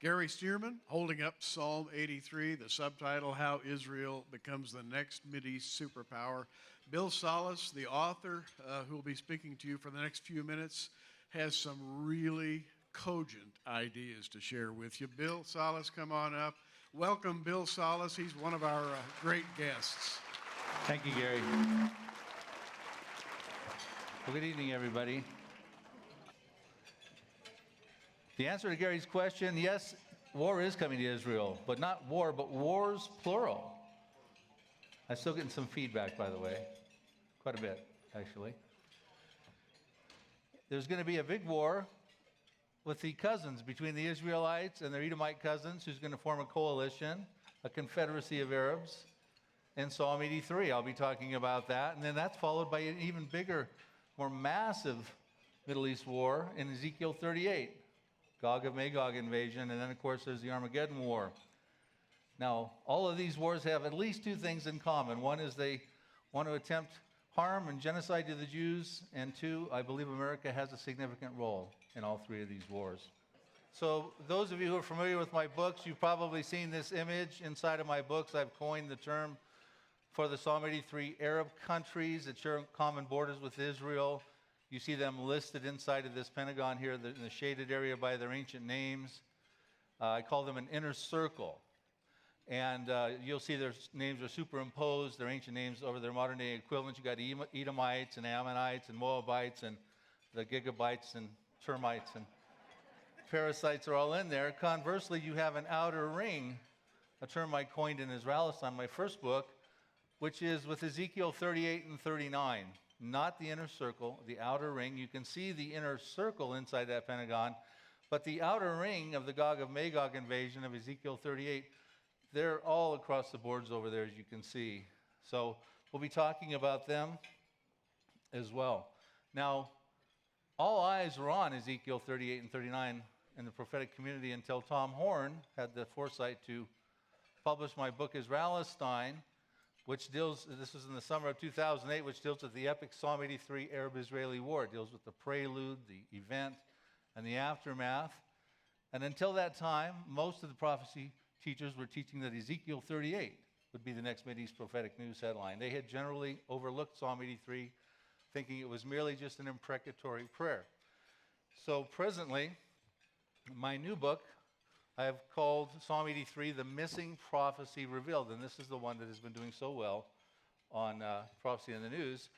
Gary Stearman holding up Psalm 83, the subtitle, How Israel Becomes the Next Mideast Superpower. Bill Salas, the author who will be speaking to you for the next few minutes, has some really cogent ideas to share with you. Bill Salas, come on up. Welcome, Bill Salas. He's one of our great guests. Thank you, Gary. Well, good evening, everybody. The answer to Gary's question, yes, war is coming to Israel, but not war, but wars, plural. I'm still getting some feedback, by the way. Quite a bit, actually. There's going to be a big war with the cousins between the Israelites and their Edomite cousins, who's going to form a coalition, a confederacy of Arabs. In Psalm 83, I'll be talking about that. And then that's followed by an even bigger, more massive Middle East war in Ezekiel 38. Gog of Magog invasion, and then of course there's the Armageddon War. Now, all of these wars have at least two things in common. One is they want to attempt harm and genocide to the Jews, and two, I believe America has a significant role in all three of these wars. So those of you who are familiar with my books, you've probably seen this image inside of my books. I've coined the term for the Psalm 83 Arab countries that share common borders with Israel. You see them listed inside of this pentagon here in the shaded area by their ancient names. I call them an inner circle. And you'll see their names are superimposed, their ancient names over their modern day equivalents. You've got Edomites and Ammonites and Moabites and the Gigabites and termites and parasites are all in there. Conversely, you have an outer ring, a term I coined in Israelis on my first book, which is with Ezekiel 38 and 39. Not the inner circle, the outer ring. You can see the inner circle inside that pentagon, but the outer ring of the Gog of Magog invasion of Ezekiel 38, they're all across the boards over there, as you can see. So we'll be talking about them as well. Now, all eyes were on Ezekiel 38 and 39 in the prophetic community until Tom Horn had the foresight to publish my book, Israelistine, which deals, this was in the summer of 2008, which deals with the epic Psalm 83 Arab-Israeli war. It deals with the prelude, the event, and the aftermath. And until that time, most of the prophecy teachers were teaching that Ezekiel 38 would be the next Mideast prophetic news headline. They had generally overlooked Psalm 83, thinking it was merely just an imprecatory prayer. So presently, my new book, I have called Psalm 83 The Missing Prophecy Revealed, and this is the one that has been doing so well on Prophecy in the News.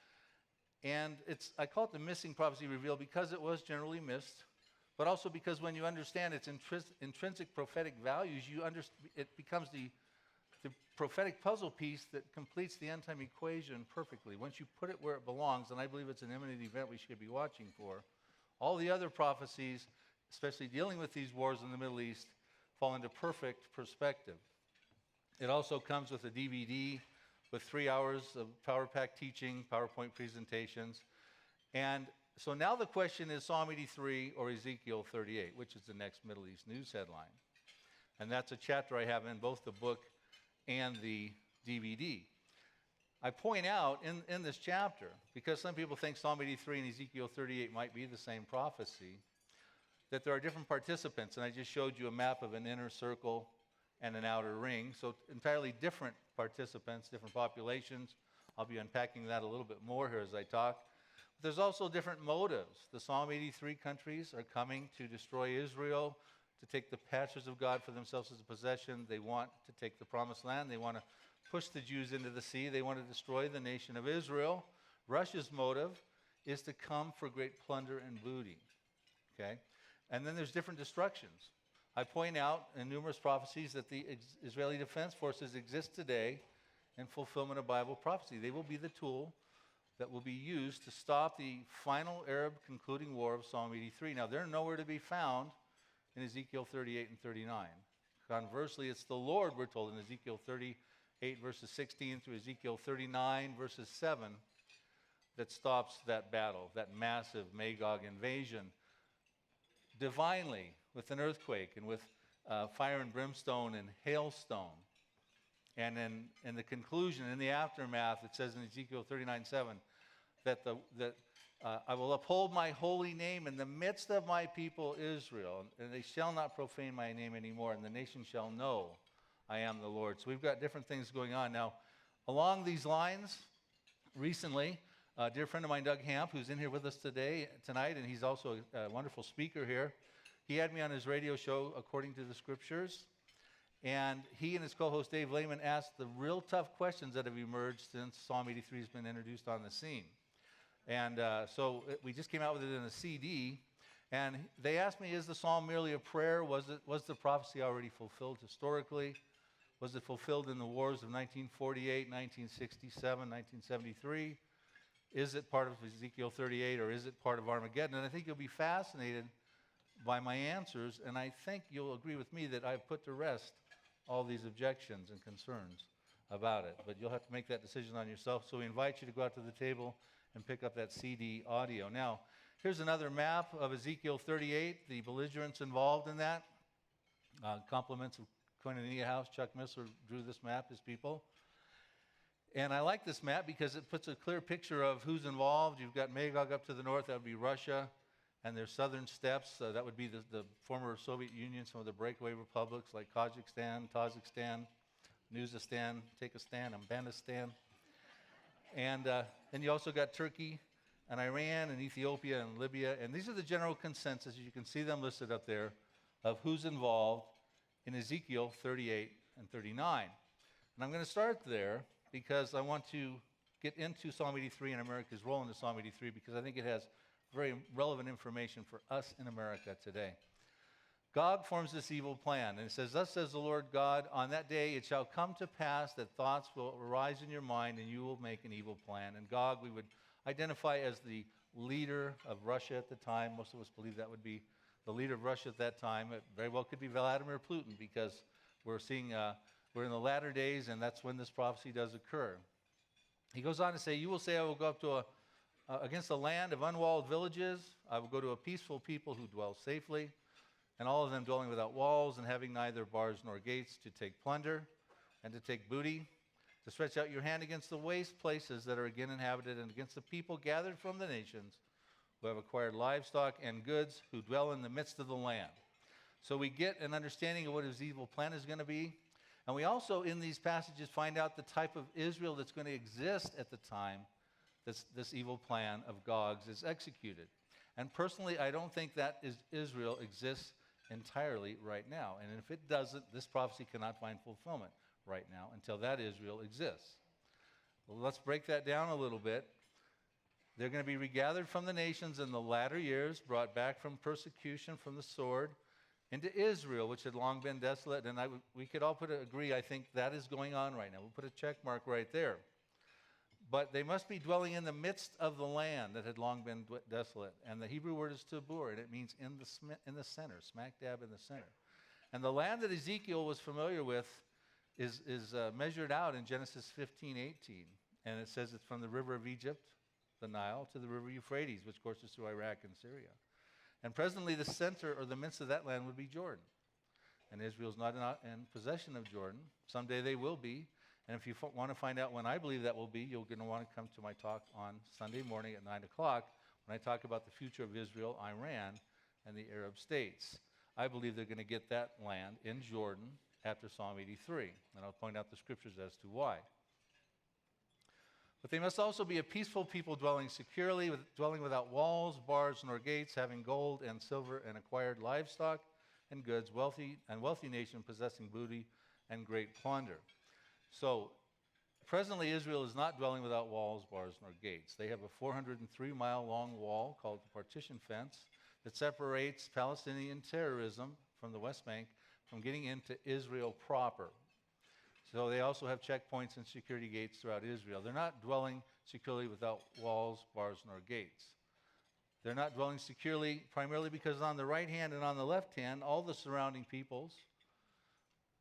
And I call it The Missing Prophecy Revealed because it was generally missed, but also because when you understand its intrinsic prophetic values, it becomes the prophetic puzzle piece that completes the end-time equation perfectly. Once you put it where it belongs, and I believe it's an imminent event we should be watching for, all the other prophecies, especially dealing with these wars in the Middle East, fall into perfect perspective. It also comes with a DVD with 3 hours of power-packed teaching, PowerPoint presentations. And so now the question is Psalm 83 or Ezekiel 38, which is the next Middle East news headline. And that's a chapter I have in both the book and the DVD. I point out in this chapter, because some people think Psalm 83 and Ezekiel 38 might be the same prophecy, that there are different participants, and I just showed you a map of an inner circle and an outer ring, so entirely different participants, different populations. I'll be unpacking that a little bit more here as I talk. But there's also different motives. The Psalm 83 countries are coming to destroy Israel, to take the pastures of God for themselves as a possession. They want to take the promised land. They want to push the Jews into the sea. They want to destroy the nation of Israel. Russia's motive is to come for great plunder and booty. Okay? And then there's different destructions. I point out in numerous prophecies that the Israeli Defense Forces exist today in fulfillment of Bible prophecy. They will be the tool that will be used to stop the final Arab concluding war of Psalm 83. Now, they're nowhere to be found in Ezekiel 38 and 39. Conversely, it's the Lord, we're told in Ezekiel 38 verses 16 through Ezekiel 39 verses 7, that stops that battle, that massive Magog invasion, divinely, with an earthquake and with fire and brimstone and hailstone. And then in the conclusion, in the aftermath, it says in Ezekiel 39:7 that I will uphold my holy name in the midst of my people Israel, and they shall not profane my name anymore, and the nation shall know I am the Lord. So we've got different things going on. Now, along these lines, recently, a dear friend of mine, Doug Hamp, who's in here with us tonight, and he's also a wonderful speaker here, he had me on his radio show, According to the Scriptures, and he and his co-host Dave Lehman asked the real tough questions that have emerged since Psalm 83 has been introduced on the scene. And so we just came out with it in a CD, and they asked me, is the psalm merely a prayer? Was the prophecy already fulfilled historically? Was it fulfilled in the wars of 1948, 1967, 1973? Is it part of Ezekiel 38, or is it part of Armageddon? And I think you'll be fascinated by my answers, and I think you'll agree with me that I've put to rest all these objections and concerns about it. But you'll have to make that decision on yourself. So we invite you to go out to the table and pick up that CD audio. Now, here's another map of Ezekiel 38, the belligerents involved in that. Compliments of Koinonia House. Chuck Missler drew this map, his people. And I like this map because it puts a clear picture of who's involved. You've got Magog up to the north, that would be Russia, and their southern steppes, that would be the former Soviet Union, some of the breakaway republics like Kazakhstan, Tajikistan, Nuzistan, Takistan, Afghanistan. And then you also got Turkey and Iran and Ethiopia and Libya. And these are the general consensus. You can see them listed up there of who's involved in Ezekiel 38 and 39. And I'm going to start there because I want to get into Psalm 83 and America's role in Psalm 83 because I think it has very relevant information for us in America today. Gog forms this evil plan, and it says, thus says the Lord God, on that day it shall come to pass that thoughts will arise in your mind, and you will make an evil plan. And Gog we would identify as the leader of Russia at the time. Most of us believe that would be the leader of Russia at that time. It very well could be Vladimir Putin, because we're in the latter days, and that's when this prophecy does occur. He goes on to say, you will say, I will go up to against a land of unwalled villages. I will go to a peaceful people who dwell safely, and all of them dwelling without walls and having neither bars nor gates, to take plunder and to take booty, to stretch out your hand against the waste places that are again inhabited, and against the people gathered from the nations who have acquired livestock and goods, who dwell in the midst of the land. So we get an understanding of what his evil plan is going to be. And we also, in these passages, find out the type of Israel that's going to exist at the time this evil plan of Gog's is executed. And personally, I don't think that Israel exists entirely right now. And if it doesn't, this prophecy cannot find fulfillment right now until that Israel exists. Well, let's break that down a little bit. They're going to be regathered from the nations in the latter years, brought back from persecution, from the sword, into Israel, which had long been desolate. And we could all agree, I think that is going on right now. We'll put a check mark right there. But they must be dwelling in the midst of the land that had long been desolate. And the Hebrew word is tabur, and it means in the center, smack dab in the center. And the land that Ezekiel was familiar with is measured out in Genesis 15:18. And it says it's from the river of Egypt, the Nile, to the river Euphrates, which courses through Iraq and Syria. And presently the center or the midst of that land would be Jordan. And Israel's not in possession of Jordan. Someday they will be. And if you want to find out when I believe that will be, you're going to want to come to my talk on Sunday morning at 9 o'clock when I talk about the future of Israel, Iran, and the Arab states. I believe they're going to get that land in Jordan after Psalm 83. And I'll point out the scriptures as to why. But they must also be a peaceful people dwelling securely, dwelling without walls, bars, nor gates, having gold and silver and acquired livestock and goods, wealthy nation possessing booty and great plunder. So, presently Israel is not dwelling without walls, bars, nor gates. They have a 403-mile-long wall called the partition fence that separates Palestinian terrorism from the West Bank from getting into Israel proper. So they also have checkpoints and security gates throughout Israel. They're not dwelling securely without walls, bars, nor gates. They're not dwelling securely primarily because on the right hand and on the left hand, all the surrounding peoples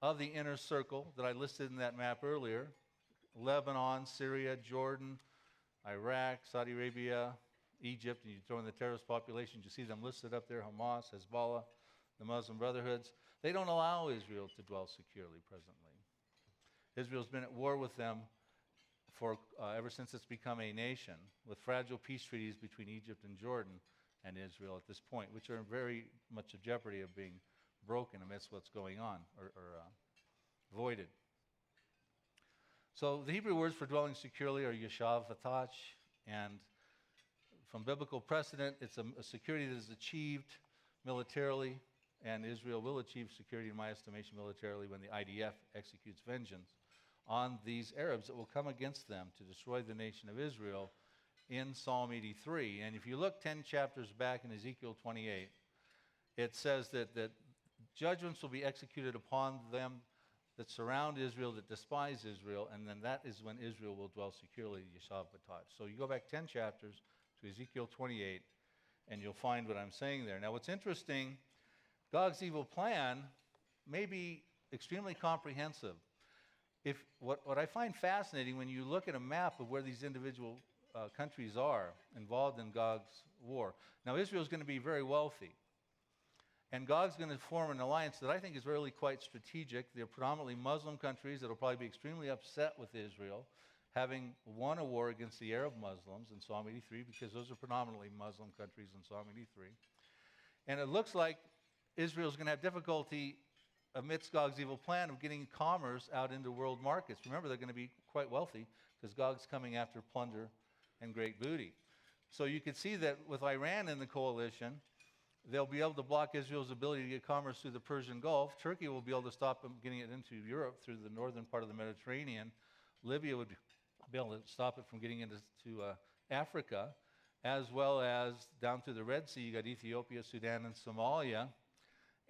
of the inner circle that I listed in that map earlier, Lebanon, Syria, Jordan, Iraq, Saudi Arabia, Egypt, and you throw in the terrorist populations, you see them listed up there, Hamas, Hezbollah, the Muslim Brotherhoods. They don't allow Israel to dwell securely presently. Israel's been at war with them for ever since it's become a nation, with fragile peace treaties between Egypt and Jordan and Israel at this point, which are in very much a jeopardy of being broken amidst what's going on or voided. So the Hebrew words for dwelling securely are yeshav vatach, and from biblical precedent, it's a security that is achieved militarily, and Israel will achieve security, in my estimation, militarily when the IDF executes vengeance on these Arabs that will come against them to destroy the nation of Israel in Psalm 83. And if you look 10 chapters back in Ezekiel 28, it says that judgments will be executed upon them that surround Israel, that despise Israel, and then that is when Israel will dwell securely, Yeshav Batach. So you go back 10 chapters to Ezekiel 28, and you'll find what I'm saying there. Now what's interesting, Gog's evil plan may be extremely comprehensive. What I find fascinating when you look at a map of where these individual countries are involved in Gog's war. Now Israel's going to be very wealthy. And Gog's going to form an alliance that I think is really quite strategic. They're predominantly Muslim countries that will probably be extremely upset with Israel, having won a war against the Arab Muslims in Psalm 83, because those are predominantly Muslim countries in Psalm 83. And it looks like Israel's going to have difficulty amidst Gog's evil plan of getting commerce out into world markets. Remember, they're going to be quite wealthy because Gog's coming after plunder and great booty. So you could see that with Iran in the coalition, they'll be able to block Israel's ability to get commerce through the Persian Gulf. Turkey will be able to stop them getting it into Europe through the northern part of the Mediterranean. Libya would be able to stop it from getting into Africa, as well as down through the Red Sea. You got Ethiopia, Sudan, and Somalia.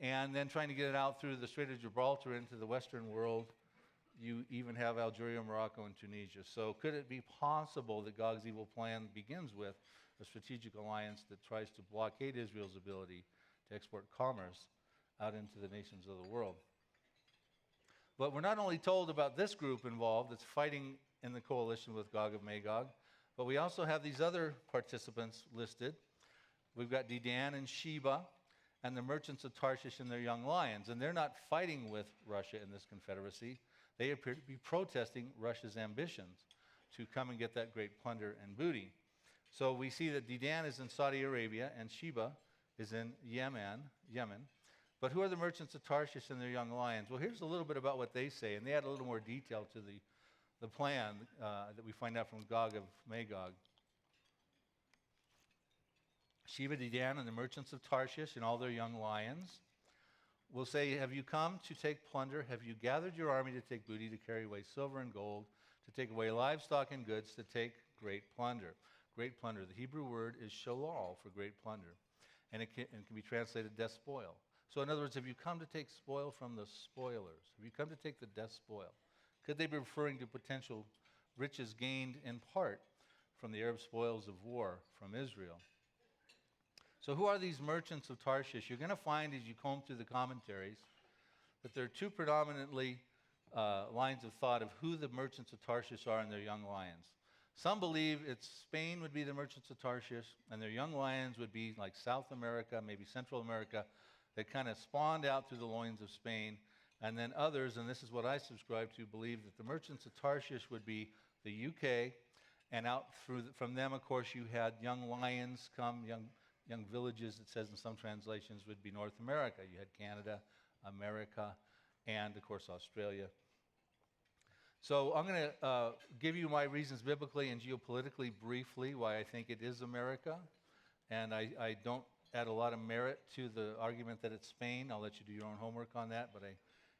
And then trying to get it out through the Strait of Gibraltar into the Western world. You even have Algeria, Morocco, and Tunisia. So could it be possible that Gog's evil plan begins with a strategic alliance that tries to blockade Israel's ability to export commerce out into the nations of the world? But we're not only told about this group involved that's fighting in the coalition with Gog and Magog, but we also have these other participants listed. We've got Dedan and Sheba and the merchants of Tarshish and their young lions. And they're not fighting with Russia in this confederacy. They appear to be protesting Russia's ambitions to come and get that great plunder and booty. So we see that Dedan is in Saudi Arabia and Sheba is in Yemen. But who are the merchants of Tarshish and their young lions? Well, here's a little bit about what they say, and they add a little more detail to the plan that we find out from Gog of Magog. Sheba, Dedan, and the merchants of Tarshish and all their young lions will say, have you come to take plunder? Have you gathered your army to take booty, to carry away silver and gold, to take away livestock and goods, to take great plunder? Great plunder. The Hebrew word is shalal for great plunder, and it can be translated despoil. So in other words, have you come to take spoil from the spoilers? Have you come to take the despoil? Could they be referring to potential riches gained in part from the Arab spoils of war from Israel? So who are these merchants of Tarshish? You're going to find as you comb through the commentaries that there are two predominantly lines of thought of who the merchants of Tarshish are and their young lions. Some believe it's Spain would be the merchants of Tarshish, and their young lions would be like South America, maybe Central America, that kind of spawned out through the loins of Spain. And then others, and this is what I subscribe to, believe that the merchants of Tarshish would be the UK, and out from them, of course, you had young lions come, young villages, it says in some translations, would be North America. You had Canada, America, and, of course, Australia. So I'm going to give you my reasons biblically and geopolitically briefly why I think it is America. And I don't add a lot of merit to the argument that it's Spain. I'll let you do your own homework on that, but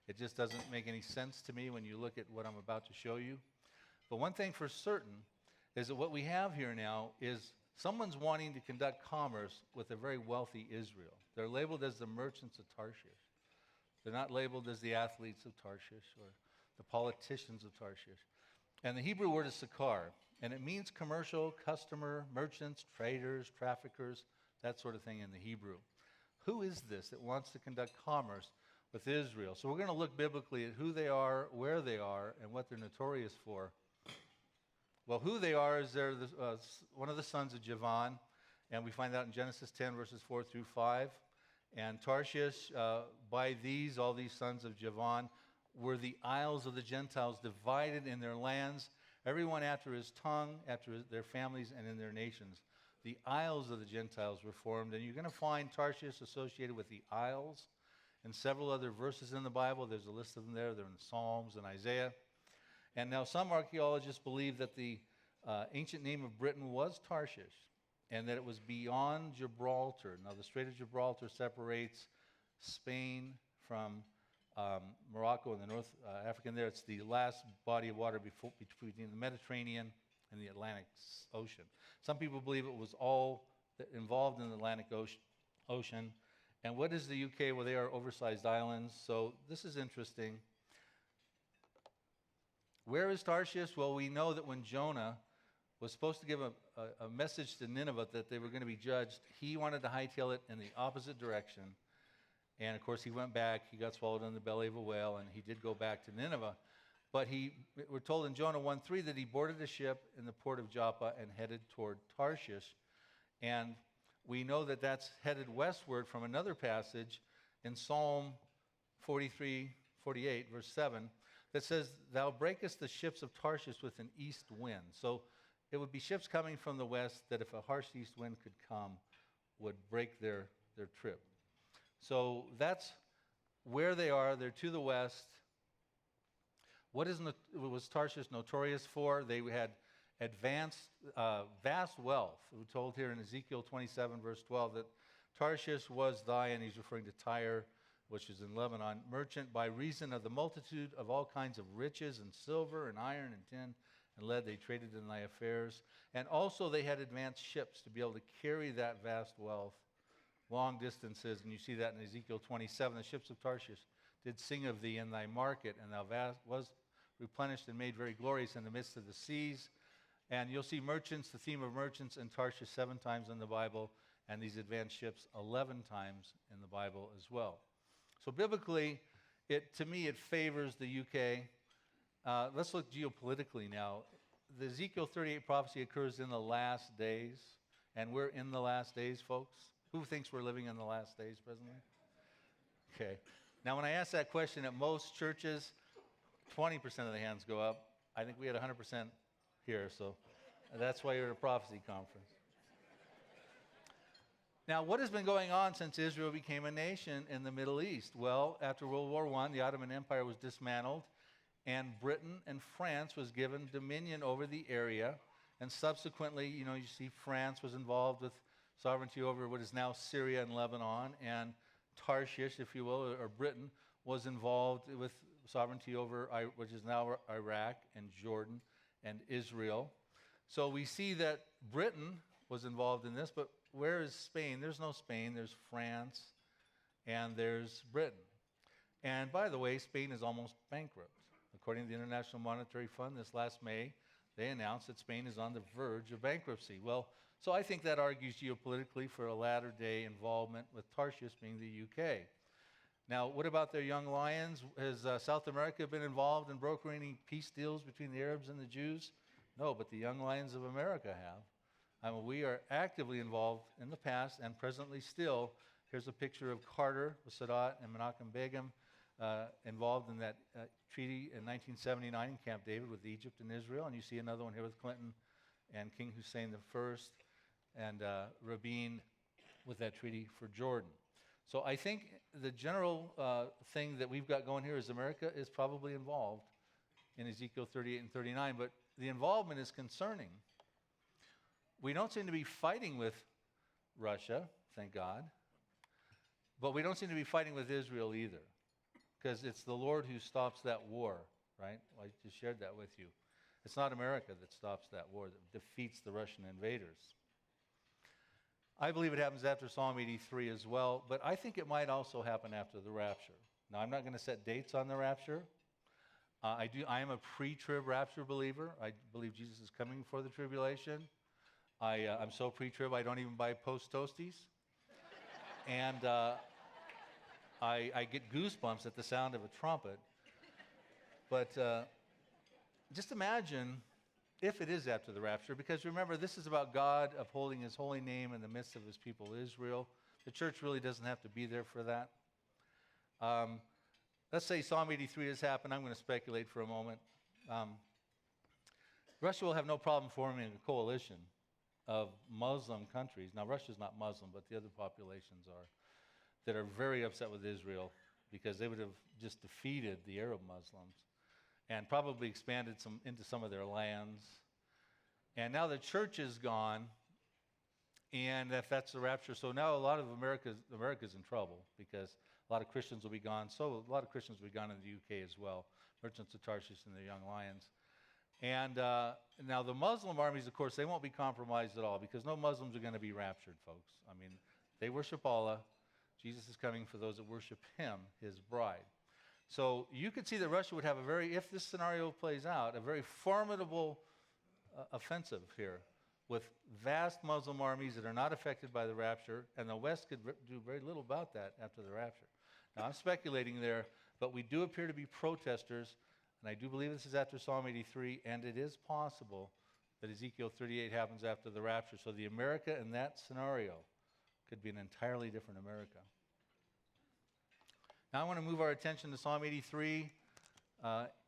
it just doesn't make any sense to me when you look at what I'm about to show you. But one thing for certain is that what we have here now is someone's wanting to conduct commerce with a very wealthy Israel. They're labeled as the merchants of Tarshish. They're not labeled as the athletes of Tarshish or the politicians of Tarshish. And the Hebrew word is sakar, and it means commercial, customer, merchants, traders, traffickers, that sort of thing in the Hebrew. Who is this that wants to conduct commerce with Israel? So we're going to look biblically at who they are, where they are, and what they're notorious for. Well, who they are is they're one of the sons of Javan, and we find out in Genesis 10, verses 4 through 5. And Tarshish, by all these sons of Javan, were the isles of the Gentiles divided in their lands, everyone after his tongue, their families, and in their nations. The isles of the Gentiles were formed, and you're going to find Tarshish associated with the isles and several other verses in the Bible. There's a list of them there. They're in Psalms and Isaiah. And now some archaeologists believe that the ancient name of Britain was Tarshish, and that it was beyond Gibraltar. Now, the Strait of Gibraltar separates Spain from Morocco and the North African there. It's the last body of water between the Mediterranean and the Atlantic Ocean. Some people believe it was all involved in the Atlantic Ocean. And what is the UK? Well, they are oversized islands. So this is interesting. Where is Tarshish? Well, we know that when Jonah was supposed to give a message to Nineveh that they were going to be judged, he wanted to hightail it in the opposite direction. And, of course, he went back. He got swallowed in the belly of a whale, and he did go back to Nineveh. But we're told in Jonah 1:3 that he boarded a ship in the port of Joppa and headed toward Tarshish. And we know that that's headed westward from another passage in Psalm 48, verse 7, that says, "Thou breakest the ships of Tarshish with an east wind." So it would be ships coming from the west that, if a harsh east wind could come, would break their trip. So that's where they are. They're to the west. What was Tarshish notorious for? They had vast wealth. We're told here in Ezekiel 27, verse 12, that Tarshish was thy, and he's referring to Tyre, which is in Lebanon, merchant by reason of the multitude of all kinds of riches and silver and iron and tin and lead. They traded in thy affairs. And also they had advanced ships to be able to carry that vast wealth long distances. And you see that in Ezekiel 27. The ships of Tarshish did sing of thee in thy market, and thou was replenished and made very glorious in the midst of the seas. And you'll see merchants, the theme of merchants in Tarshish 7 times in the Bible, and these advanced ships 11 times in the Bible as well. So biblically, to me, it favors the UK. Let's look geopolitically now. The Ezekiel 38 prophecy occurs in the last days, and we're in the last days, folks. Who thinks we're living in the last days presently? Okay. Now, when I ask that question at most churches, 20% of the hands go up. I think we had 100% here, so that's why you're at a prophecy conference. Now, what has been going on since Israel became a nation in the Middle East? Well, after World War I, the Ottoman Empire was dismantled, and Britain and France was given dominion over the area. And subsequently, you see France was involved with sovereignty over what is now Syria and Lebanon, and Tarshish, if you will, or Britain, was involved with sovereignty over which is now Iraq and Jordan and Israel. So we see that Britain was involved in this, but where is Spain? There's no Spain. There's France, and there's Britain. And by the way, Spain is almost bankrupt. According to the International Monetary Fund, this last May, they announced that Spain is on the verge of bankruptcy. Well, so I think that argues geopolitically for a latter-day involvement with Tarshish being the UK. Now, what about their young lions? Has South America been involved in brokering any peace deals between the Arabs and the Jews? No, but the young lions of America have. We are actively involved in the past and presently still. Here's a picture of Carter with Sadat and Menachem Begum involved in that treaty in 1979 in Camp David with Egypt and Israel. And you see another one here with Clinton and King Hussein I and Rabin with that treaty for Jordan. So I think the general thing that we've got going here is America is probably involved in Ezekiel 38 and 39, but the involvement is concerning. We don't seem to be fighting with Russia, thank God, but we don't seem to be fighting with Israel either, because it's the Lord who stops that war, right? I just shared that with you. It's not America that stops that war, that defeats the Russian invaders. I believe it happens after Psalm 83 as well, but I think it might also happen after the rapture. Now, I'm not going to set dates on the rapture. I am a pre-trib rapture believer. I believe Jesus is coming before the tribulation. I'm so pre-trib, I don't even buy Post Toasties. And I get goosebumps at the sound of a trumpet. But just imagine if it is after the rapture, because remember, this is about God upholding his holy name in the midst of his people Israel. The church really doesn't have to be there for that. Let's say Psalm 83 has happened. I'm going to speculate for a moment. Russia will have no problem forming a coalition of Muslim countries. Now, Russia's not Muslim, but the other populations are, that are very upset with Israel because they would have just defeated the Arab Muslims and probably expanded into some of their lands. And now the church is gone, and if that's the rapture, so now a lot of America's in trouble because a lot of Christians will be gone. So a lot of Christians will be gone in the UK as well, merchants of Tarshish and their young lions. And now the Muslim armies, of course, they won't be compromised at all because no Muslims are going to be raptured, folks. I mean, they worship Allah. Jesus is coming for those that worship him, his bride. So you could see that Russia would have if this scenario plays out, a very formidable offensive here with vast Muslim armies that are not affected by the rapture, and the West could do very little about that after the rapture. Now, I'm speculating there, but we do appear to be protesters, and I do believe this is after Psalm 83, and it is possible that Ezekiel 38 happens after the rapture. So the America in that scenario could be an entirely different America. Now I want to move our attention to Psalm 83,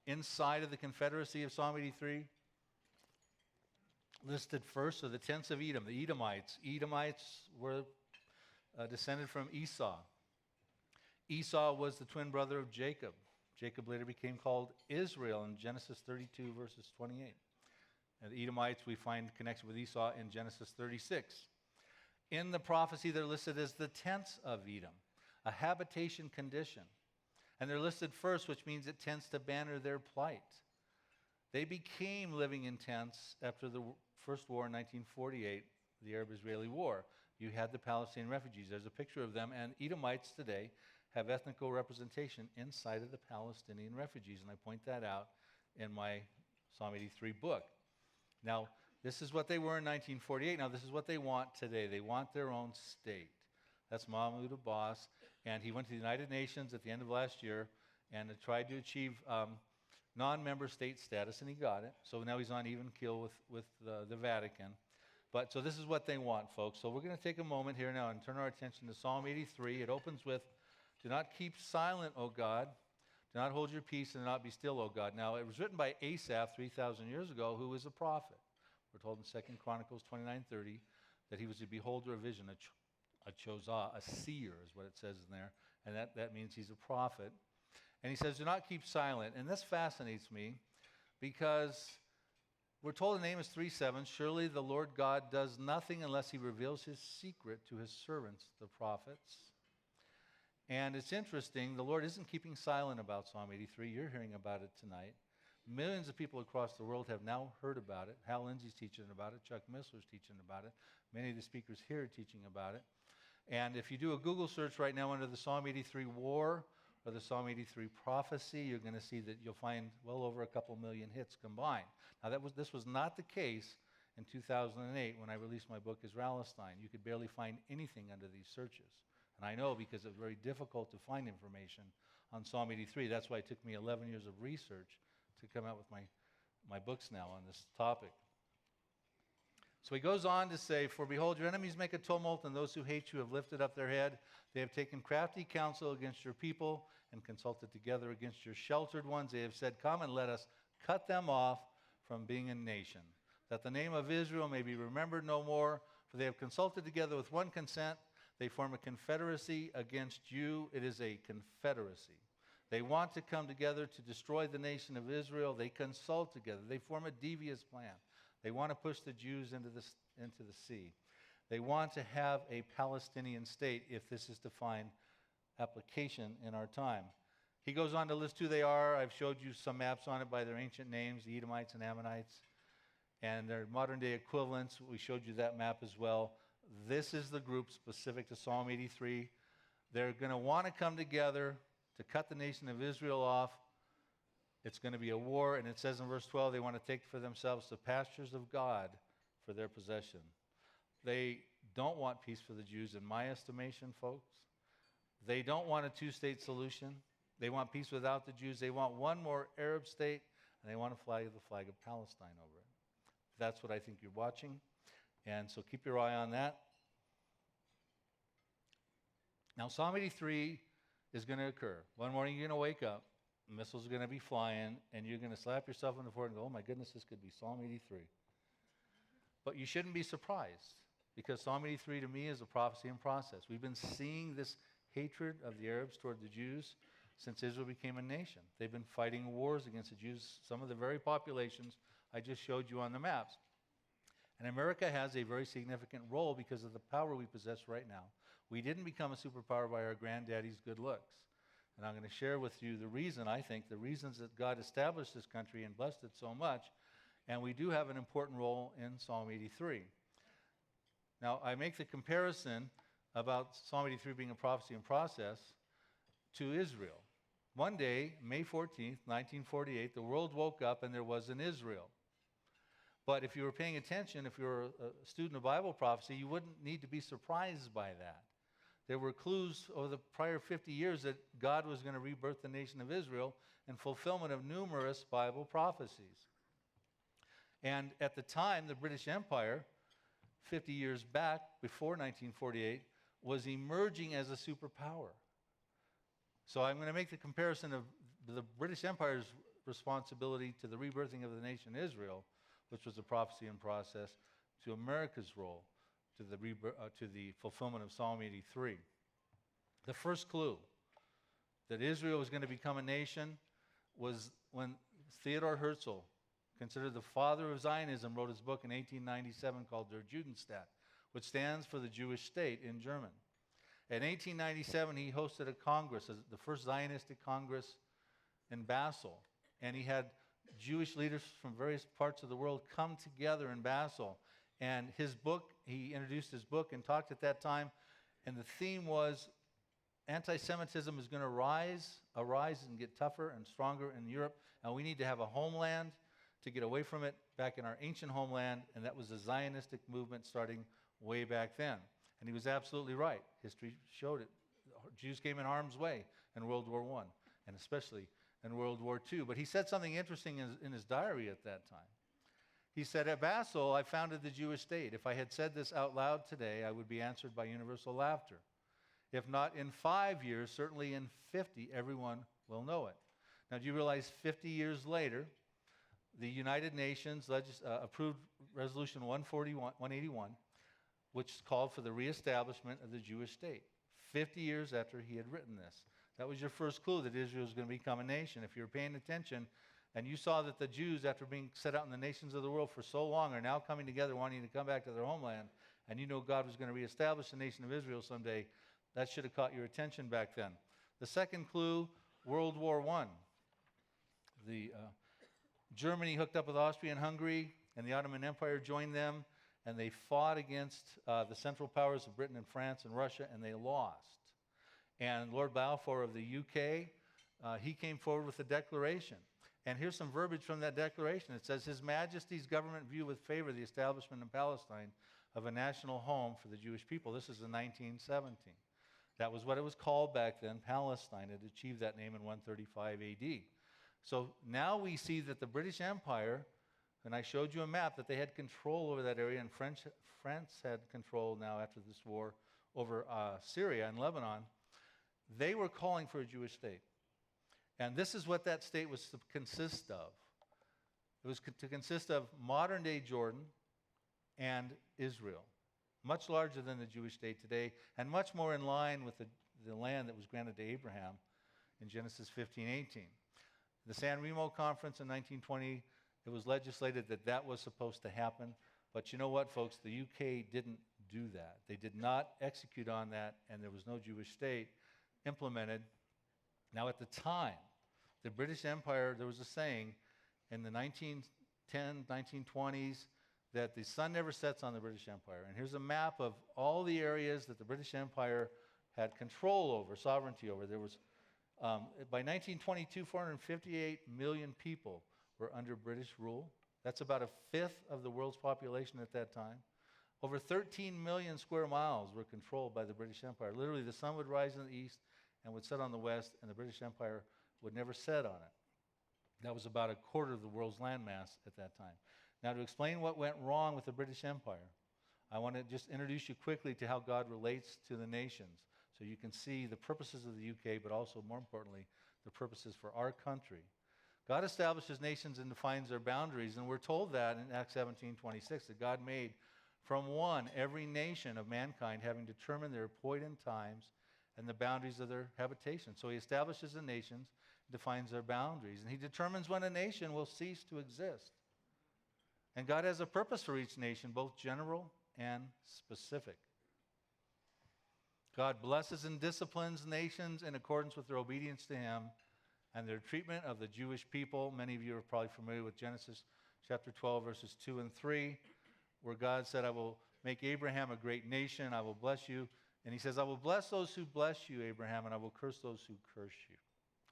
inside of the Confederacy of Psalm 83. Listed first are the tents of Edom, the Edomites. Edomites were descended from Esau. Esau was the twin brother of Jacob. Jacob later became called Israel in Genesis 32, verses 28. And the Edomites we find connected with Esau in Genesis 36. In the prophecy, they're listed as the tents of Edom, a habitation condition. And they're listed first, which means it tends to banner their plight. They became living in tents after the first war in 1948, the Arab-Israeli War. You had the Palestinian refugees. There's a picture of them, and Edomites today have ethnical representation inside of the Palestinian refugees, and I point that out in my Psalm 83 book. Now, this is what they were in 1948. Now, this is what they want today. They want their own state. That's Mahmoud Abbas, and he went to the United Nations at the end of last year and tried to achieve non-member state status, and he got it. So now he's on even keel with the Vatican. But so this is what they want, folks. So we're going to take a moment here now and turn our attention to Psalm 83. It opens with, "Do not keep silent, O God. Do not hold your peace and not be still, O God." Now, it was written by Asaph 3,000 years ago, who was a prophet. We're told in 2 Chronicles 29:30 that he was a beholder of vision, a chozah, a seer is what it says in there. And that means he's a prophet. And he says, "Do not keep silent." And this fascinates me because we're told in Amos 3:7, "Surely the Lord God does nothing unless he reveals his secret to his servants, the prophets." And it's interesting, the Lord isn't keeping silent about Psalm 83. You're hearing about it tonight. Millions of people across the world have now heard about it. Hal Lindsey's teaching about it. Chuck Missler's teaching about it. Many of the speakers here are teaching about it. And if you do a Google search right now under the Psalm 83 War or the Psalm 83 Prophecy, you're going to see that you'll find well over a couple million hits combined. Now, this was not the case in 2008 when I released my book, Israelistine. You could barely find anything under these searches. And I know because it was very difficult to find information on Psalm 83. That's why it took me 11 years of research to come out with my books now on this topic. So he goes on to say, "For behold, your enemies make a tumult, and those who hate you have lifted up their head. They have taken crafty counsel against your people and consulted together against your sheltered ones. They have said, 'Come and let us cut them off from being a nation, that the name of Israel may be remembered no more. For they have consulted together with one consent. They form a confederacy against you.'" It is a confederacy. "They want to come together to destroy the nation of Israel. They consult together. They form a devious plan. They want to push the Jews into the sea. They want to have a Palestinian state if this is to find application in our time." He goes on to list who they are. I've showed you some maps on it by their ancient names, the Edomites and Ammonites, and their modern-day equivalents. We showed you that map as well. This is the group specific to Psalm 83. They're going to want to come together to cut the nation of Israel off. It's going to be a war, and it says in verse 12, they want to take for themselves the pastures of God for their possession. They don't want peace for the Jews, in my estimation, folks. They don't want a two-state solution. They want peace without the Jews. They want one more Arab state, and they want to fly the flag of Palestine over it. That's what I think you're watching, and so keep your eye on that. Now, Psalm 83 is going to occur. One morning you're going to wake up, missiles are going to be flying, and you're going to slap yourself on the forehead and go, oh my goodness, this could be Psalm 83. But you shouldn't be surprised, because Psalm 83 to me is a prophecy in process. We've been seeing this hatred of the Arabs toward the Jews since Israel became a nation. They've been fighting wars against the Jews, some of the very populations I just showed you on the maps. And America has a very significant role because of the power we possess right now. We didn't become a superpower by our granddaddy's good looks. And I'm going to share with you the reasons that God established this country and blessed it so much. And we do have an important role in Psalm 83. Now, I make the comparison about Psalm 83 being a prophecy in process to Israel. One day, May 14th, 1948, the world woke up and there was an Israel. But if you were paying attention, if you were a student of Bible prophecy, you wouldn't need to be surprised by that. There were clues over the prior 50 years that God was going to rebirth the nation of Israel in fulfillment of numerous Bible prophecies. And at the time, the British Empire, 50 years back, before 1948, was emerging as a superpower. So I'm going to make the comparison of the British Empire's responsibility to the rebirthing of the nation Israel, which was a prophecy in process, to America's role, to the fulfillment of Psalm 83. The first clue that Israel was going to become a nation was when Theodor Herzl, considered the father of Zionism, wrote his book in 1897 called Der Judenstaat, which stands for the Jewish state in German. In 1897, he hosted a congress, the first Zionistic Congress in Basel, and he had Jewish leaders from various parts of the world come together in Basel. And his book, he introduced his book and talked at that time, and the theme was anti-Semitism is going to arise and get tougher and stronger in Europe, and we need to have a homeland to get away from it back in our ancient homeland, and that was the Zionistic movement starting way back then. And he was absolutely right. History showed it. Jews came in harm's way in World War I, and especially in World War II. But he said something interesting in his diary at that time. He said, at Basel, I founded the Jewish state. If I had said this out loud today, I would be answered by universal laughter. If not in 5 years, certainly in 50, everyone will know it. Now, do you realize 50 years later, the United Nations approved Resolution 181, which called for the reestablishment of the Jewish state, 50 years after he had written this. That was your first clue that Israel was going to become a nation. If you were paying attention, and you saw that the Jews, after being set out in the nations of the world for so long, are now coming together wanting to come back to their homeland, and you know God was going to reestablish the nation of Israel someday, that should have caught your attention back then. The second clue, World War I. Germany hooked up with Austria and Hungary, and the Ottoman Empire joined them, and they fought against the Central Powers of Britain and France and Russia, and they lost. And Lord Balfour of the UK, he came forward with a declaration. And here's some verbiage from that declaration. It says, His Majesty's government view with favor the establishment in Palestine of a national home for the Jewish people. This is in 1917. That was what it was called back then, Palestine. It achieved that name in 135 AD. So now we see that the British Empire, and I showed you a map, that they had control over that area, and France had control now after this war over Syria and Lebanon. They were calling for a Jewish state. And this is what that state was to consist of. It was to consist of modern-day Jordan and Israel, much larger than the Jewish state today, and much more in line with the land that was granted to Abraham in Genesis 15:18. The San Remo Conference in 1920, it was legislated that that was supposed to happen. But you know what, folks? The UK didn't do that. They did not execute on that, and there was no Jewish state implemented. Now, at the time, the British Empire, there was a saying in the 1910s, 1920s, that the sun never sets on the British Empire. And here's a map of all the areas that the British Empire had control over, sovereignty over. There was, by 1922, 458 million people were under British rule. That's about a fifth of the world's population at that time. Over 13 million square miles were controlled by the British Empire. Literally, the sun would rise in the east and would set on the west, and the British Empire would never set on it. That was about a quarter of the world's landmass at that time. Now, to explain what went wrong with the British Empire, I want to just introduce you quickly to how God relates to the nations, so you can see the purposes of the UK, but also, more importantly, the purposes for our country. God establishes nations and defines their boundaries, and we're told that in Acts 17:26, that God made from one every nation of mankind, having determined their appointed times and the boundaries of their habitation. So he establishes the nations, defines their boundaries, and he determines when a nation will cease to exist. And God has a purpose for each nation, both general and specific. God blesses and disciplines nations in accordance with their obedience to him and their treatment of the Jewish people. Many of you are probably familiar with Genesis chapter 12, verses 2 and 3, where God said, I will make Abraham a great nation, I will bless you. And he says, I will bless those who bless you, Abraham, and I will curse those who curse you.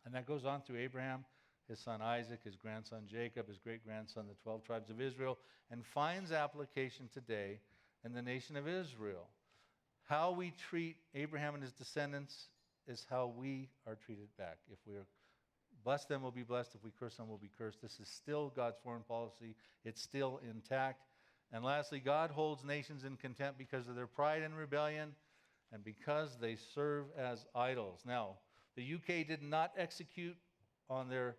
And that goes on through Abraham, his son Isaac, his grandson Jacob, his great-grandson, the 12 tribes of Israel, and finds application today in the nation of Israel. How we treat Abraham and his descendants is how we are treated back. If we are bless them, we'll be blessed. If we curse them, we'll be cursed. This is still God's foreign policy. It's still intact. And lastly, God holds nations in contempt because of their pride and rebellion and because they serve as idols. Now, the UK did not execute on their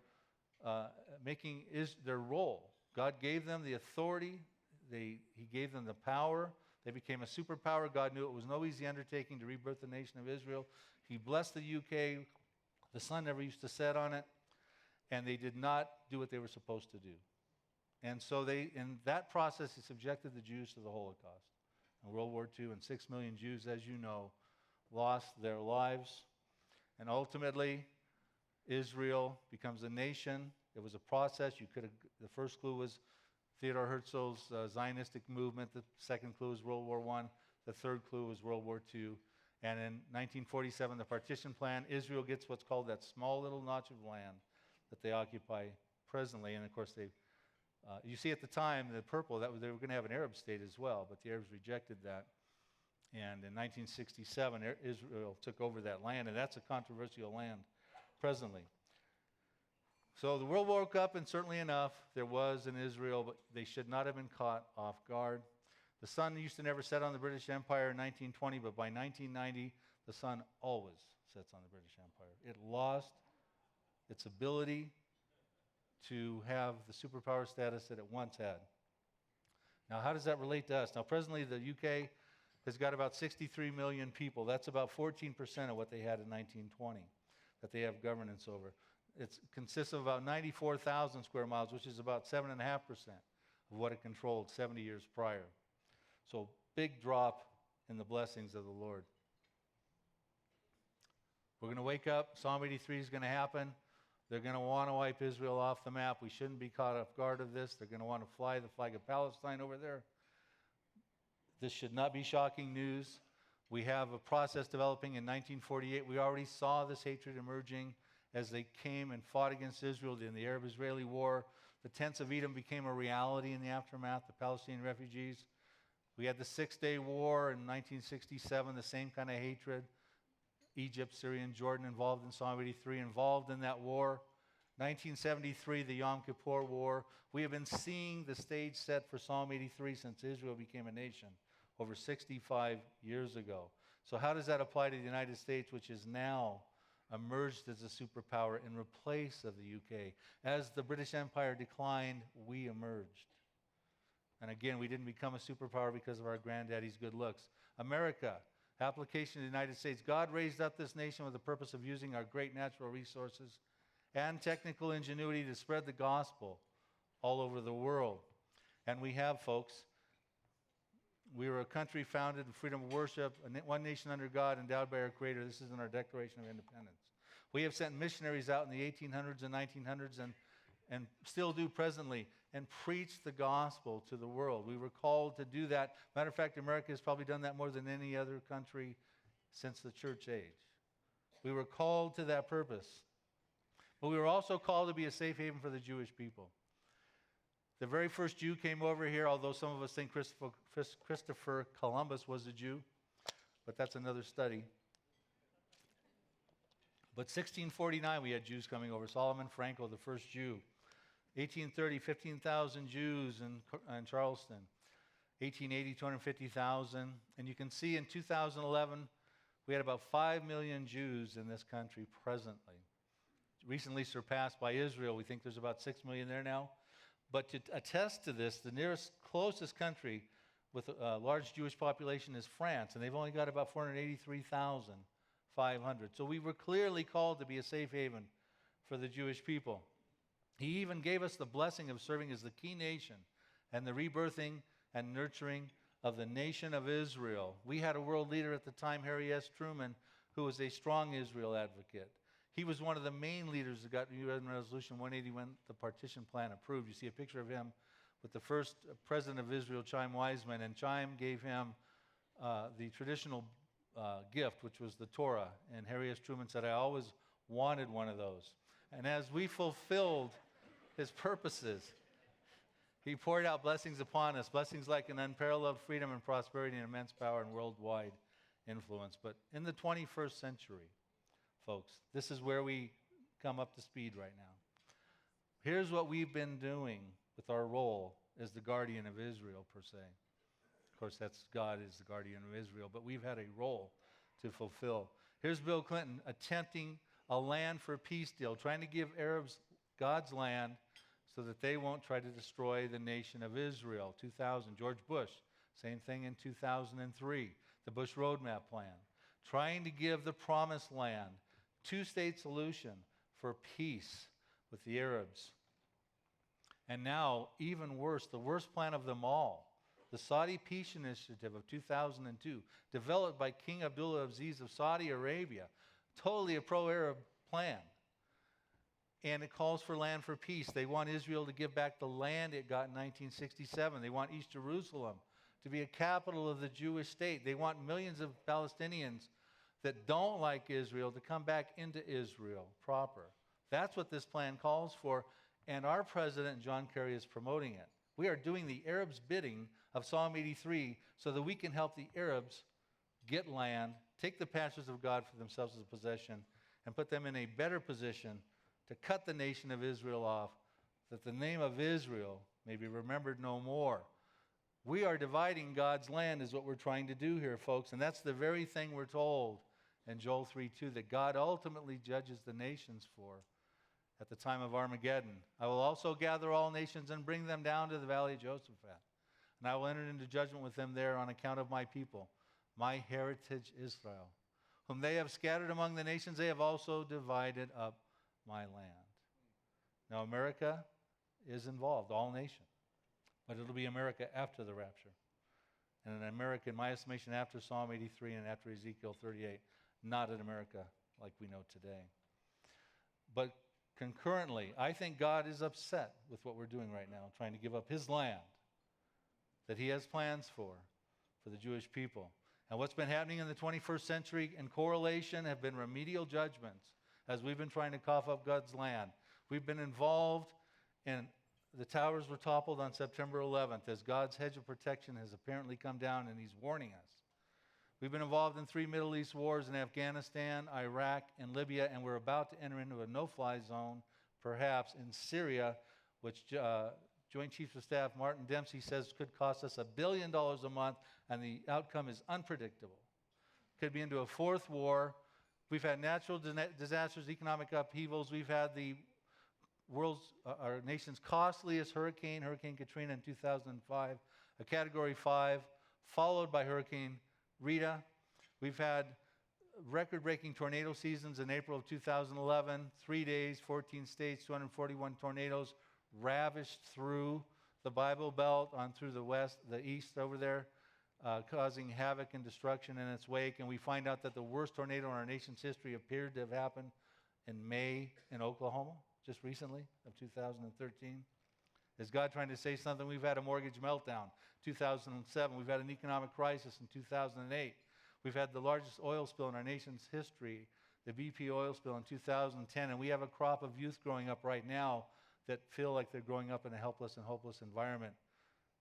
their role. God gave them the authority. He gave them the power. They became a superpower. God knew it was no easy undertaking to rebirth the nation of Israel. He blessed the UK. The sun never used to set on it. And they did not do what they were supposed to do. And so in that process, he subjected the Jews to the Holocaust. In World War II, and 6 million Jews, as you know, lost their lives. And ultimately, Israel becomes a nation. It was a process. The first clue was Theodor Herzl's Zionistic movement. The second clue was World War I. The third clue was World War II. And in 1947, the partition plan, Israel gets what's called that small little notch of land that they occupy presently. And of course, you see at the time, the purple, they were going to have an Arab state as well, but the Arabs rejected that. And in 1967, Israel took over that land, and that's a controversial land presently. So the world woke up, and certainly enough, there was in Israel, but they should not have been caught off guard. The sun used to never set on the British Empire in 1920, but by 1990, the sun always sets on the British Empire. It lost its ability to have the superpower status that it once had. Now, how does that relate to us? Now, presently, the UK has got about 63 million people. That's about 14% of what they had in 1920 that they have governance over. It consists of about 94,000 square miles, which is about 7.5% of what it controlled 70 years prior. So, big drop in the blessings of the Lord. We're going to wake up. Psalm 83 is going to happen. They're going to want to wipe Israel off the map. We shouldn't be caught off guard of this. They're going to want to fly the flag of Palestine over there. This should not be shocking news. We have a process developing in 1948. We already saw this hatred emerging as they came and fought against Israel in the Arab-Israeli war. The tents of Edom became a reality in the aftermath, the Palestinian refugees. We had the Six-Day War in 1967, the same kind of hatred. Egypt, Syria, and Jordan involved in Psalm 83, involved in that war. 1973, the Yom Kippur War. We have been seeing the stage set for Psalm 83 since Israel became a nation over 65 years ago. So how does that apply to the United States, which is now emerged as a superpower in replace of the UK? As the British Empire declined, we emerged. And again, we didn't become a superpower because of our granddaddy's good looks. America, application to the United States. God raised up this nation with the purpose of using our great natural resources and technical ingenuity to spread the gospel all over the world. And we have, folks. We were a country founded in freedom of worship, one nation under God, endowed by our Creator. This is in our Declaration of Independence. We have sent missionaries out in the 1800s and 1900s and still do presently, and preach the gospel to the world. We were called to do that. Matter of fact, America has probably done that more than any other country since the church age. We were called to that purpose. But we were also called to be a safe haven for the Jewish people. The very first Jew came over here, although some of us think Christopher Columbus was a Jew, but that's another study. But 1649, we had Jews coming over. Solomon Franco, the first Jew. 1830, 15,000 Jews in Charleston. 1880, 250,000. And you can see in 2011, we had about 5 million Jews in this country presently. recently surpassed by Israel. We think there's about 6 million there now. But to attest to this, the nearest closest country with a large Jewish population is France, and they've only got about 483,500. So we were clearly called to be a safe haven for the Jewish people. He even gave us the blessing of serving as the key nation and the rebirthing and nurturing of the nation of Israel. We had a world leader at the time, Harry S. Truman, who was a strong Israel advocate. He was one of the main leaders that got UN Resolution 180 when the partition plan approved. You see a picture of him with the first president of Israel, Chaim Weizmann, and Chaim gave him the traditional gift, which was the Torah. And Harry S. Truman said, I always wanted one of those. And as we fulfilled his purposes, he poured out blessings upon us, blessings like an unparalleled freedom and prosperity and immense power and worldwide influence. But in the 21st century, folks, this is where we come up to speed right now. Here's what we've been doing with our role as the guardian of Israel, per se. Of course, that's God is the guardian of Israel, but we've had a role to fulfill. Here's Bill Clinton attempting a land for peace deal, trying to give Arabs God's land so that they won't try to destroy the nation of Israel. 2000, George Bush, same thing in 2003, the Bush Roadmap Plan, trying to give the promised land, two-state solution for peace with the Arabs. And now, even worse, the worst plan of them all, the Saudi Peace Initiative of 2002, developed by King Abdullah Aziz of Saudi Arabia, totally a pro-Arab plan. And it calls for land for peace. They want Israel to give back the land it got in 1967. They want East Jerusalem to be a capital of the Jewish state. They want millions of Palestinians that don't like Israel to come back into Israel proper. That's what this plan calls for, and our president, John Kerry, is promoting it. We are doing the Arabs' bidding of Psalm 83 so that we can help the Arabs get land, take the pastures of God for themselves as a possession, and put them in a better position to cut the nation of Israel off, that the name of Israel may be remembered no more. We are dividing God's land is what we're trying to do here, folks, and that's the very thing we're told in Joel 3:2 that God ultimately judges the nations for at the time of Armageddon. I will also gather all nations and bring them down to the valley of Jehoshaphat, and I will enter into judgment with them there on account of my people, my heritage Israel, whom they have scattered among the nations. They have also divided up my land. Now, America is involved, all nations, but it'll be America after the rapture. And an America, in my estimation, after Psalm 83 and after Ezekiel 38, not an America like we know today. But concurrently, I think God is upset with what we're doing right now, trying to give up his land that he has plans for the Jewish people. And what's been happening in the 21st century in correlation have been remedial judgments as we've been trying to cough up God's land. We've been involved in the towers were toppled on September 11th as God's hedge of protection has apparently come down and he's warning us. We've been involved in 3 Middle East wars in Afghanistan, Iraq, and Libya, and we're about to enter into a no-fly zone, perhaps in Syria, which Joint Chiefs of Staff Martin Dempsey says could cost us $1 billion a month, and the outcome is unpredictable. Could be into a fourth war. We've had natural disasters, economic upheavals. We've had our nation's costliest hurricane, Hurricane Katrina in 2005, a Category 5, followed by Hurricane Rita. We've had record-breaking tornado seasons in April of 2011, 3 days, 14 states, 241 tornadoes ravished through the Bible Belt on through the west, the east over there, causing havoc and destruction in its wake. And we find out that the worst tornado in our nation's history appeared to have happened in May in Oklahoma, just recently, of 2013. Is God trying to say something? We've had a mortgage meltdown, 2007. We've had an economic crisis in 2008. We've had the largest oil spill in our nation's history, the BP oil spill in 2010. And we have a crop of youth growing up right now that feel like they're growing up in a helpless and hopeless environment.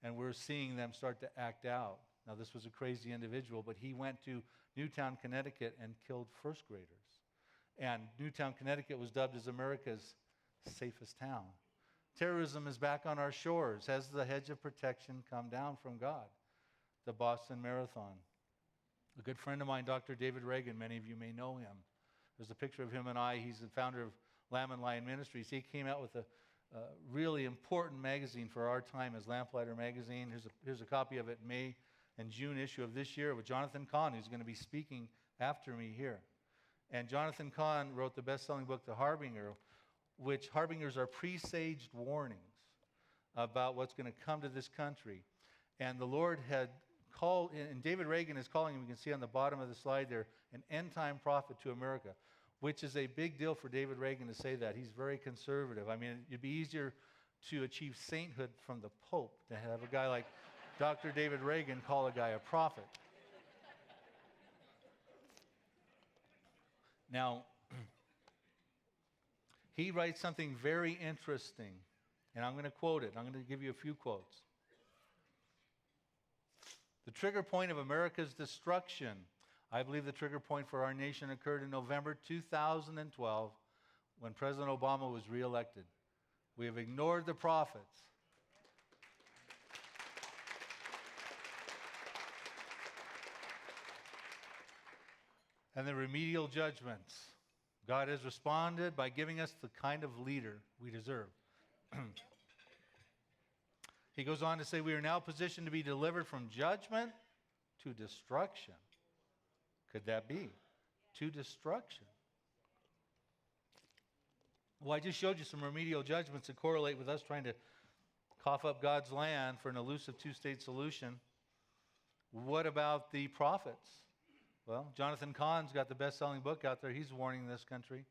And we're seeing them start to act out. Now, this was a crazy individual, but he went to Newtown, Connecticut, and killed first graders. And Newtown, Connecticut was dubbed as America's safest town. Terrorism is back on our shores. Has the hedge of protection come down from God? The Boston Marathon. A good friend of mine, Dr. David Reagan, many of you may know him. There's a picture of him and I. He's the founder of Lamb and Lion Ministries. He came out with a really important magazine for our time as Lamplighter Magazine. Here's a copy of it, May and June issue of this year, with Jonathan Cahn, who's going to be speaking after me here. And Jonathan Cahn wrote the best-selling book, The Harbinger, which harbingers are presaged warnings about what's going to come to this country. And the Lord had called, and David Reagan is calling him, you can see on the bottom of the slide there, an end-time prophet to America, which is a big deal for David Reagan to say that. He's very conservative. I mean, it'd be easier to achieve sainthood from the Pope to have a guy like Dr. David Reagan call a guy a prophet. Now, he writes something very interesting, and I'm going to quote it. I'm going to give you a few quotes. The trigger point of America's destruction. I believe the trigger point for our nation occurred in November 2012 when President Obama was reelected. We have ignored the prophets. And the remedial judgments. God has responded by giving us the kind of leader we deserve. He goes on to say, we are now positioned to be delivered from judgment to destruction. Could that be? To destruction. Well, I just showed you some remedial judgments that correlate with us trying to cough up God's land for an elusive two-state solution. What about the prophets? Well, Jonathan Cahn's got the best-selling book out there. He's warning this country.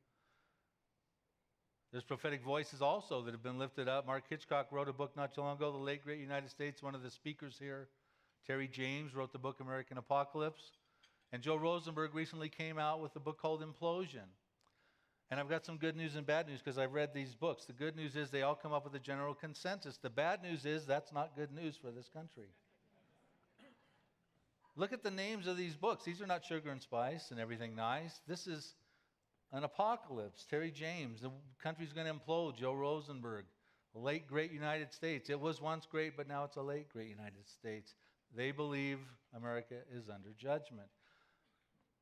There's prophetic voices also that have been lifted up. Mark Hitchcock wrote a book not too long ago, The Late Great United States. One of the speakers here, Terry James, wrote the book American Apocalypse. And Joe Rosenberg recently came out with a book called Implosion. And I've got some good news and bad news because I've read these books. The good news is they all come up with a general consensus. The bad news is that's not good news for this country. Look at the names of these books. These are not sugar and spice and everything nice. This is an apocalypse. Terry James, the country's going to implode. Joe Rosenberg, the late great United States. It was once great, but now it's a late great United States. They believe America is under judgment.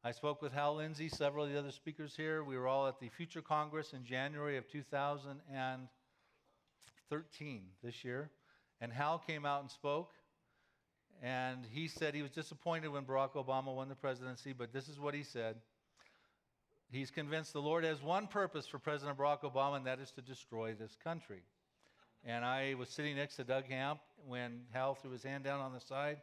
I spoke with Hal Lindsey, several of the other speakers here. We were all at the Future Congress in January of 2013, this year. And Hal came out and spoke. And he said he was disappointed when Barack Obama won the presidency, but this is what he said. He's convinced the Lord has one purpose for President Barack Obama, and that is to destroy this country. And I was sitting next to Doug Hamp when Hal threw his hand down on the side.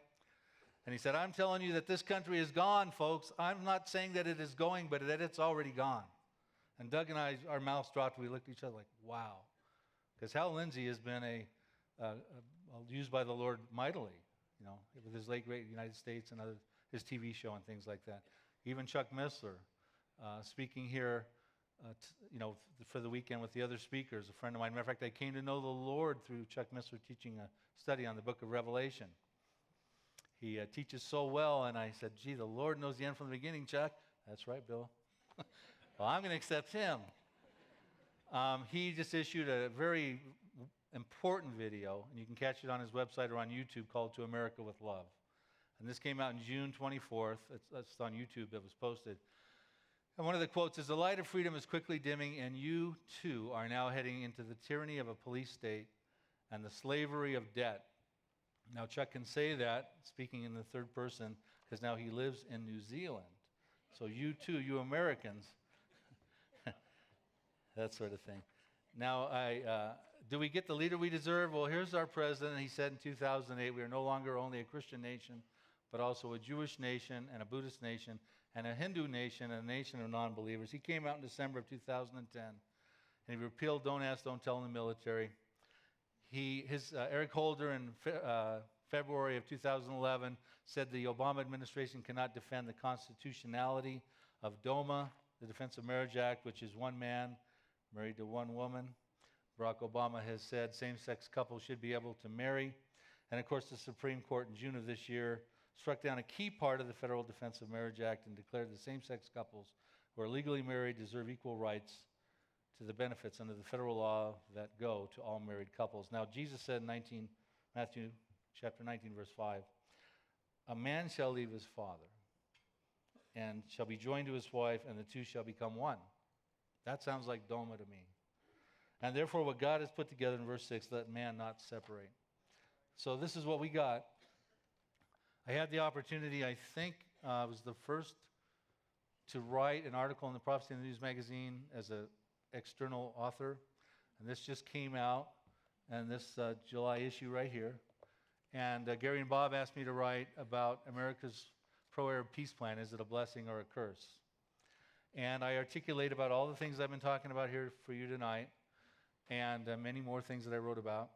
And he said, I'm telling you that this country is gone, folks. I'm not saying that it is going, but that it's already gone. And Doug and I, our mouths dropped. We looked at each other like, wow. Because Hal Lindsey has been used by the Lord mightily, you know, with his late great United States and his TV show and things like that. Even Chuck Missler, speaking here, for the weekend with the other speakers, a friend of mine. Matter of fact, I came to know the Lord through Chuck Missler teaching a study on the book of Revelation. He teaches so well, and I said, gee, the Lord knows the end from the beginning, Chuck. That's right, Bill. Well, I'm going to accept him. He just issued a very important video, and you can catch it on his website or on YouTube, called To America with Love. And this came out in June 24th. It's on YouTube. It was posted. And one of the quotes is, the light of freedom is quickly dimming, and you, too, are now heading into the tyranny of a police state and the slavery of debt. Now, Chuck can say that, speaking in the third person, because now he lives in New Zealand. So you, too, you Americans, that sort of thing. Now, do we get the leader we deserve? Well, here's our president. He said in 2008, we are no longer only a Christian nation, but also a Jewish nation and a Buddhist nation and a Hindu nation and a nation of non-believers. He came out in December of 2010, and he repealed Don't Ask, Don't Tell in the military. Eric Holder in February of 2011 said the Obama administration cannot defend the constitutionality of DOMA, the Defense of Marriage Act, which is one man married to one woman. Barack Obama has said same-sex couples should be able to marry. And of course, the Supreme Court in June of this year struck down a key part of the Federal Defense of Marriage Act and declared that same-sex couples who are legally married deserve equal rights to the benefits under the federal law that go to all married couples. Now, Jesus said in Matthew chapter 19, verse 5, a man shall leave his father and shall be joined to his wife, and the two shall become one. That sounds like DOMA to me. And therefore, what God has put together in verse 6, let man not separate. So this is what we got. I had the opportunity, I think I was the first to write an article in the Prophecy in the News magazine as an external author. And this just came out, and this July issue right here. And Gary and Bob asked me to write about America's pro-Arab peace plan. Is it a blessing or a curse? And I articulate about all the things I've been talking about here for you tonight, and many more things that I wrote about.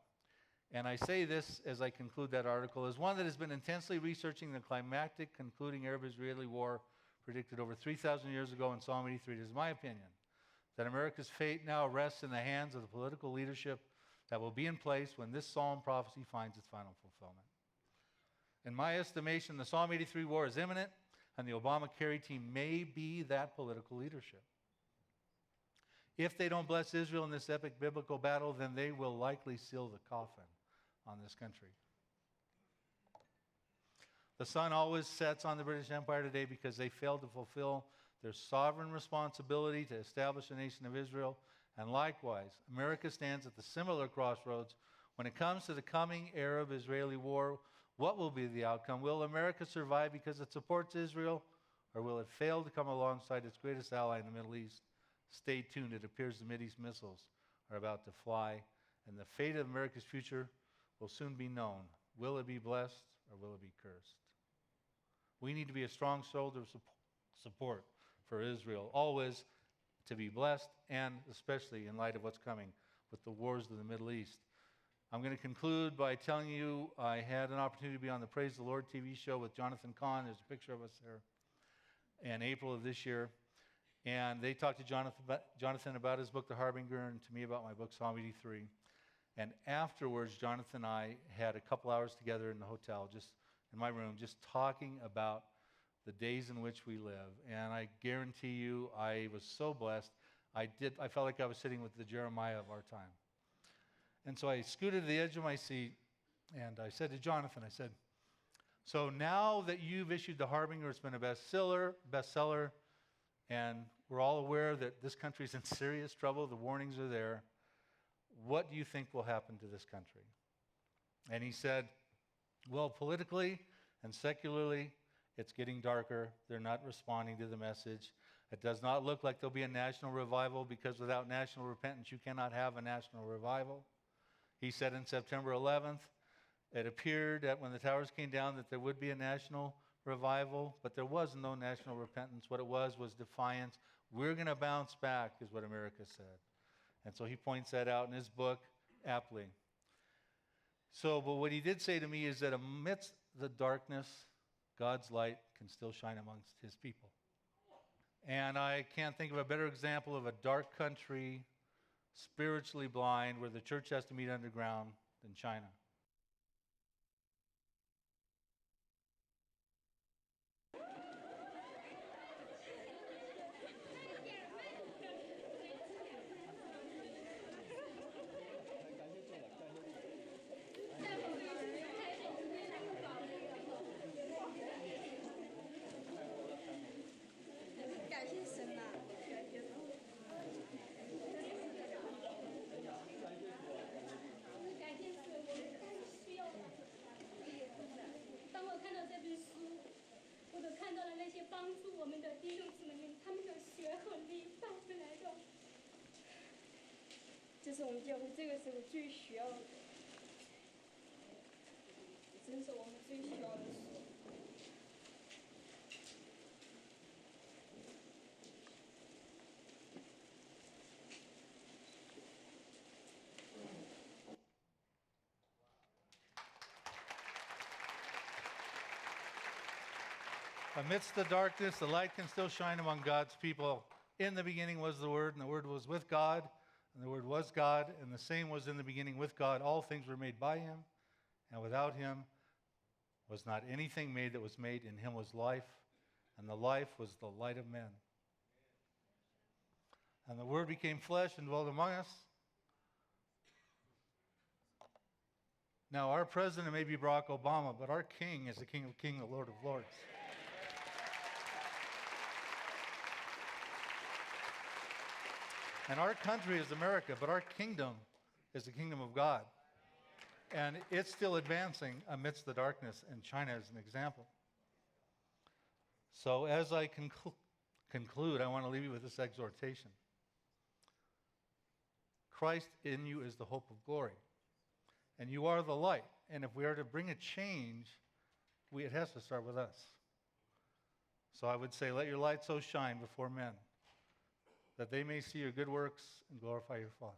And I say this as I conclude that article, as one that has been intensely researching the climactic concluding Arab-Israeli war predicted over 3,000 years ago in Psalm 83. It is my opinion that America's fate now rests in the hands of the political leadership that will be in place when this Psalm prophecy finds its final fulfillment. In my estimation, the Psalm 83 war is imminent, and the Obama-Kerry team may be that political leadership. If they don't bless Israel in this epic biblical battle, then they will likely seal the coffin on this country. The sun always sets on the British Empire today because they failed to fulfill their sovereign responsibility to establish the nation of Israel. And likewise, America stands at the similar crossroads when it comes to the coming Arab-Israeli war. What will be the outcome? Will America survive because it supports Israel, or will it fail to come alongside its greatest ally in the Middle East? Stay tuned. It appears the Mideast missiles are about to fly, and the fate of America's future will soon be known. Will it be blessed, or will it be cursed? We need to be a strong shoulder of support for Israel, always to be blessed, and especially in light of what's coming with the wars of the Middle East. I'm going to conclude by telling you I had an opportunity to be on the Praise the Lord TV show with Jonathan Cahn. There's a picture of us there in April of this year. And they talked to Jonathan about his book, The Harbinger, and to me about my book, Psalm 83. And afterwards, Jonathan and I had a couple hours together in the hotel, just in my room, just talking about the days in which we live. And I guarantee you, I was so blessed. I felt like I was sitting with the Jeremiah of our time. And so I scooted to the edge of my seat, and I said to Jonathan, I said, so now that you've issued The Harbinger, it's been a bestseller, and we're all aware that this country's in serious trouble, the warnings are there, what do you think will happen to this country? And he said, well, politically and secularly, it's getting darker. They're not responding to the message. It does not look like there'll be a national revival, because without national repentance, you cannot have a national revival. He said in September 11th, it appeared that when the towers came down that there would be a national revival, but there was no national repentance. What it was defiance. We're going to bounce back, is what America said. And so he points that out in his book aptly. So, but what he did say to me is that amidst the darkness, God's light can still shine amongst his people. And I can't think of a better example of a dark country, spiritually blind, where the church has to meet underground than China.这是我们教会这个时候最需要的，真是我们最需要的时候。Amidst the darkness, the light can still shine among God's people. In the beginning was the Word, and the Word was with God, and the Word was God, and the same was in the beginning with God. All things were made by him, and without him was not anything made that was made. In him was life, and the life was the light of men. And the Word became flesh and dwelt among us. Now, our president may be Barack Obama, but our king is the King of Kings, the Lord of Lords. And our country is America, but our kingdom is the kingdom of God. And it's still advancing amidst the darkness, and China is an example. So as I conclude, I want to leave you with this exhortation. Christ in you is the hope of glory, and you are the light. And if we are to bring a change, it has to start with us. So I would say, let your light so shine before men that they may see your good works and glorify your Father.